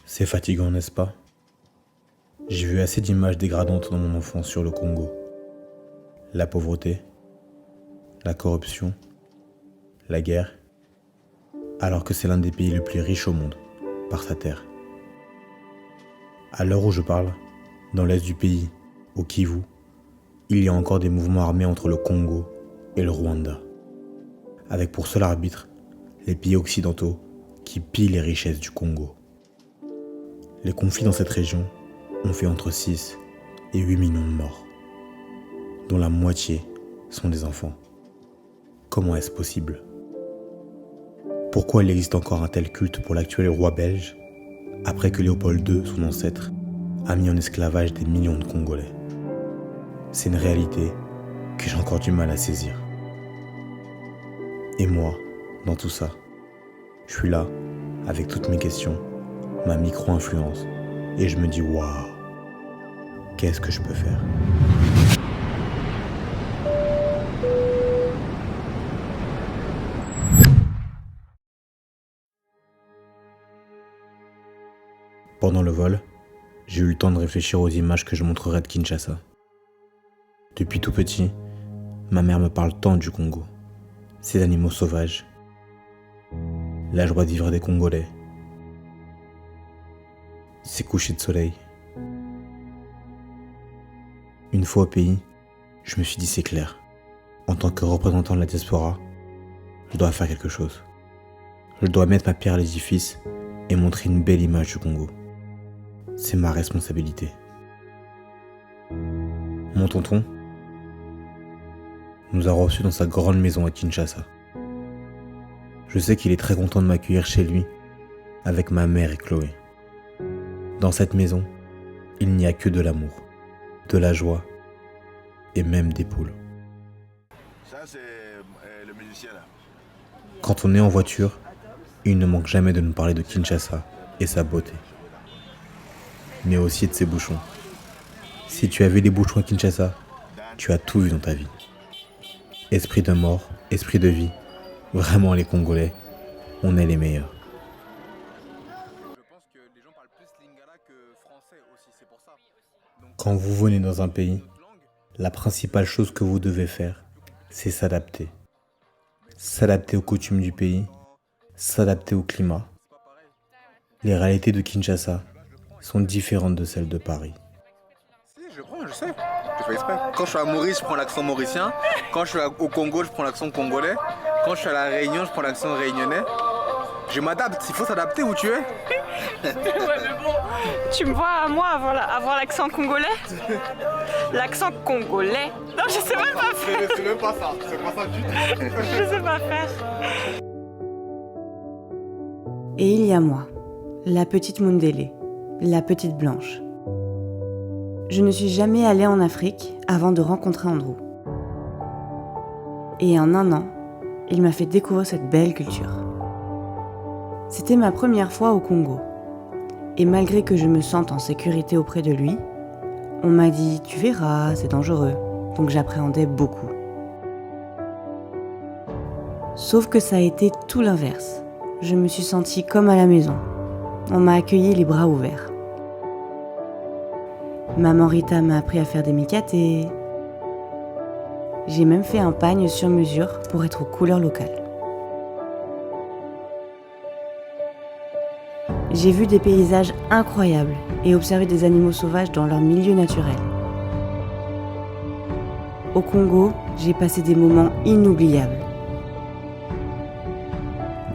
C'est fatigant, n'est-ce pas? J'ai vu assez d'images dégradantes dans mon enfance sur le Congo. La pauvreté, la corruption, la guerre, alors que c'est l'un des pays les plus riches au monde, par sa terre. À l'heure où je parle, dans l'est du pays, au Kivu, il y a encore des mouvements armés entre le Congo et le Rwanda, avec pour seul arbitre les pays occidentaux qui pillent les richesses du Congo. Les conflits dans cette région ont fait entre 6 et 8 millions de morts, dont la moitié sont des enfants. Comment est-ce possible? Pourquoi il existe encore un tel culte pour l'actuel roi belge, après que Léopold II, son ancêtre, a mis en esclavage des millions de Congolais? C'est une réalité que j'ai encore du mal à saisir. Et moi, dans tout ça, je suis là, avec toutes mes questions, ma micro-influence, et je me dis waouh, qu'est-ce que je peux faire? Pendant le vol, j'ai eu le temps de réfléchir aux images que je montrerai de Kinshasa. Depuis tout petit, ma mère me parle tant du Congo, ces animaux sauvages, la joie de vivre des Congolais, ces couchers de soleil. Une fois au pays, je me suis dit c'est clair, en tant que représentant de la diaspora, je dois faire quelque chose. Je dois mettre ma pierre à l'édifice et montrer une belle image du Congo. C'est ma responsabilité. Mon tonton nous a reçus dans sa grande maison à Kinshasa. Je sais qu'il est très content de m'accueillir chez lui avec ma mère et Chloé. Dans cette maison, il n'y a que de l'amour, de la joie et même des poules. Ça, c'est le musicien là. Quand on est en voiture, il ne manque jamais de nous parler de Kinshasa et sa beauté, mais aussi de ses bouchons. Si tu as vu les bouchons à Kinshasa, tu as tout vu dans ta vie. Esprit de mort, esprit de vie, vraiment les Congolais, on est les meilleurs. Je pense que les gens parlent plus lingala que français aussi, c'est pour ça. Donc, Quand vous venez dans un pays, la principale chose que vous devez faire, c'est s'adapter. S'adapter aux coutumes du pays, s'adapter au climat. Les réalités de Kinshasa sont différentes de celles de Paris. si, je sais. Je fais exprès. Quand je suis à Maurice, je prends l'accent mauricien. Quand je suis au Congo, je prends l'accent congolais. Quand je suis à La Réunion, je prends l'accent réunionnais. Je m'adapte, il faut s'adapter où tu es. Ouais, mais bon, tu me vois, moi, avoir l'accent congolais? L'accent congolais? Non, je sais même pas faire. C'est même pas ça, c'est pas ça du tout. Je sais pas faire. Et il y a moi, la petite Mundele, la petite blanche. Je ne suis jamais allée en Afrique avant de rencontrer Andrew. Et en un an, il m'a fait découvrir cette belle culture. C'était ma première fois au Congo. Et malgré que je me sente en sécurité auprès de lui, on m'a dit « tu verras, c'est dangereux », donc j'appréhendais beaucoup. Sauf que ça a été tout l'inverse. Je me suis sentie comme à la maison. On m'a accueilli les bras ouverts. Maman Rita m'a appris à faire des mikaté. J'ai même fait un pagne sur mesure pour être aux couleurs locales. J'ai vu des paysages incroyables et observé des animaux sauvages dans leur milieu naturel. Au Congo, j'ai passé des moments inoubliables.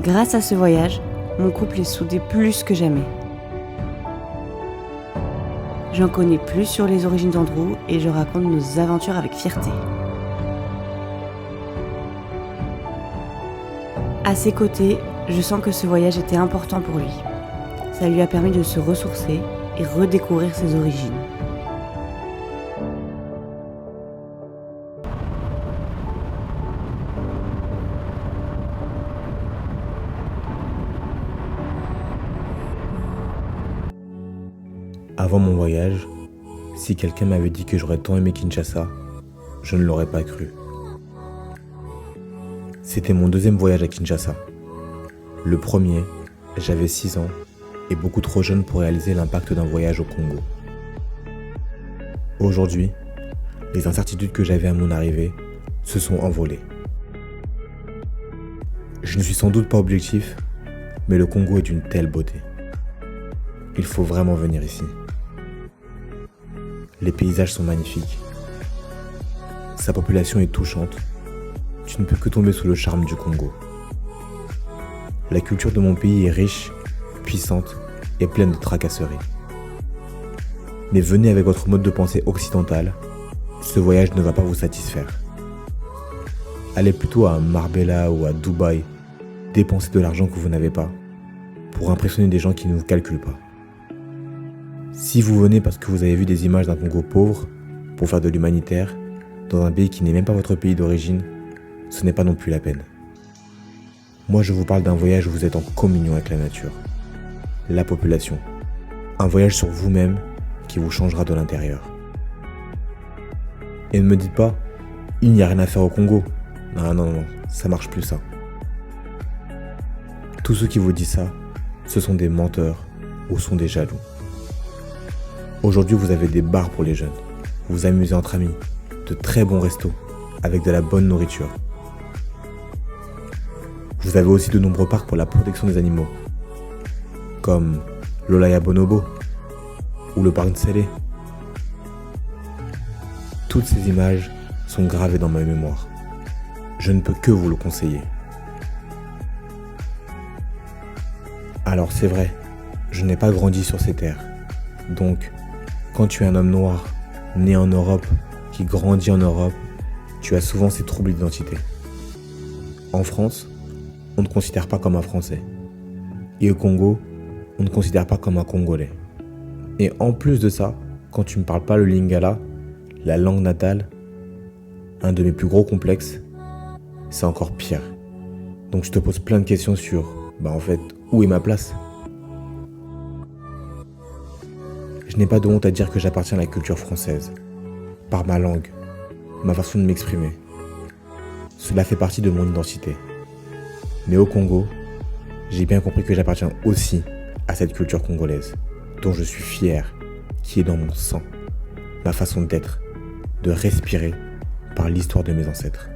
Grâce à ce voyage, mon couple est soudé plus que jamais. J'en connais plus sur les origines d'Andrew et je raconte nos aventures avec fierté. À ses côtés, je sens que ce voyage était important pour lui. Ça lui a permis de se ressourcer et redécouvrir ses origines. Avant mon voyage, si quelqu'un m'avait dit que j'aurais tant aimé Kinshasa, je ne l'aurais pas cru. C'était mon deuxième voyage à Kinshasa. Le premier, j'avais 6 ans et beaucoup trop jeune pour réaliser l'impact d'un voyage au Congo. Aujourd'hui, les incertitudes que j'avais à mon arrivée se sont envolées. Je ne suis sans doute pas objectif, mais le Congo est d'une telle beauté. Il faut vraiment venir ici. Les paysages sont magnifiques. Sa population est touchante. Tu ne peux que tomber sous le charme du Congo. La culture de mon pays est riche, puissante et pleine de tracasseries. Mais venez avec votre mode de pensée occidental, ce voyage ne va pas vous satisfaire. Allez plutôt à Marbella ou à Dubaï, dépenser de l'argent que vous n'avez pas, pour impressionner des gens qui ne vous calculent pas. Si vous venez parce que vous avez vu des images d'un Congo pauvre, pour faire de l'humanitaire, dans un pays qui n'est même pas votre pays d'origine, ce n'est pas non plus la peine. Moi je vous parle d'un voyage où vous êtes en communion avec la nature, la population. Un voyage sur vous-même qui vous changera de l'intérieur. Et ne me dites pas, il n'y a rien à faire au Congo. Non, ça marche plus ça. Tous ceux qui vous disent ça, ce sont des menteurs ou sont des jaloux. Aujourd'hui, vous avez des bars pour les jeunes. Vous vous amusez entre amis, de très bons restos, avec de la bonne nourriture. Vous avez aussi de nombreux parcs pour la protection des animaux, comme l'Olaya Bonobo ou le parc Nsele. Toutes ces images sont gravées dans ma mémoire. Je ne peux que vous le conseiller. Alors c'est vrai, je n'ai pas grandi sur ces terres. Donc, quand tu es un homme noir, né en Europe, qui grandit en Europe, tu as souvent ces troubles d'identité. En France, on ne te considère pas comme un Français. Et au Congo, on ne te considère pas comme un Congolais. Et en plus de ça, quand tu ne parles pas le lingala, la langue natale, un de mes plus gros complexes, c'est encore pire. Donc je te pose plein de questions sur, en fait, où est ma place ? Je n'ai pas de honte à dire que j'appartiens à la culture française, par ma langue, ma façon de m'exprimer. Cela fait partie de mon identité. Mais au Congo, j'ai bien compris que j'appartiens aussi à cette culture congolaise, dont je suis fier, qui est dans mon sang, ma façon d'être, de respirer par l'histoire de mes ancêtres.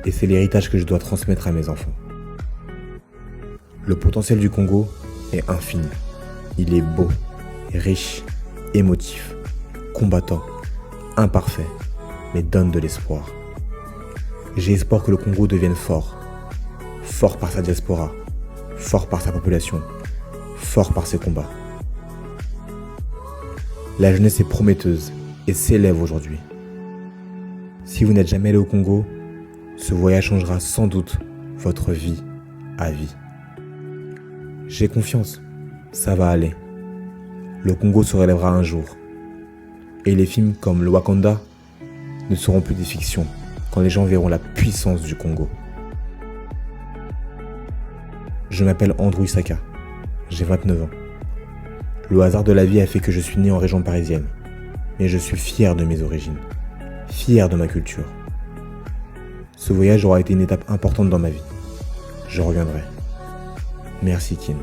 Et c'est l'héritage que je dois transmettre à mes enfants. Le potentiel du Congo est infini. Il est beau, riche, émotif, combattant, imparfait, mais donne de l'espoir. J'ai espoir que le Congo devienne fort. Fort par sa diaspora, fort par sa population, fort par ses combats. La jeunesse est prometteuse et s'élève aujourd'hui. Si vous n'êtes jamais allé au Congo, ce voyage changera sans doute votre vie à vie. J'ai confiance, ça va aller. Le Congo se relèvera un jour. Et les films comme le Wakanda ne seront plus des fictions quand les gens verront la puissance du Congo. Je m'appelle Andrew Isaka, j'ai 29 ans. Le hasard de la vie a fait que je suis né en région parisienne, mais je suis fier de mes origines, fier de ma culture. Ce voyage aura été une étape importante dans ma vie. Je reviendrai. Merci Kim.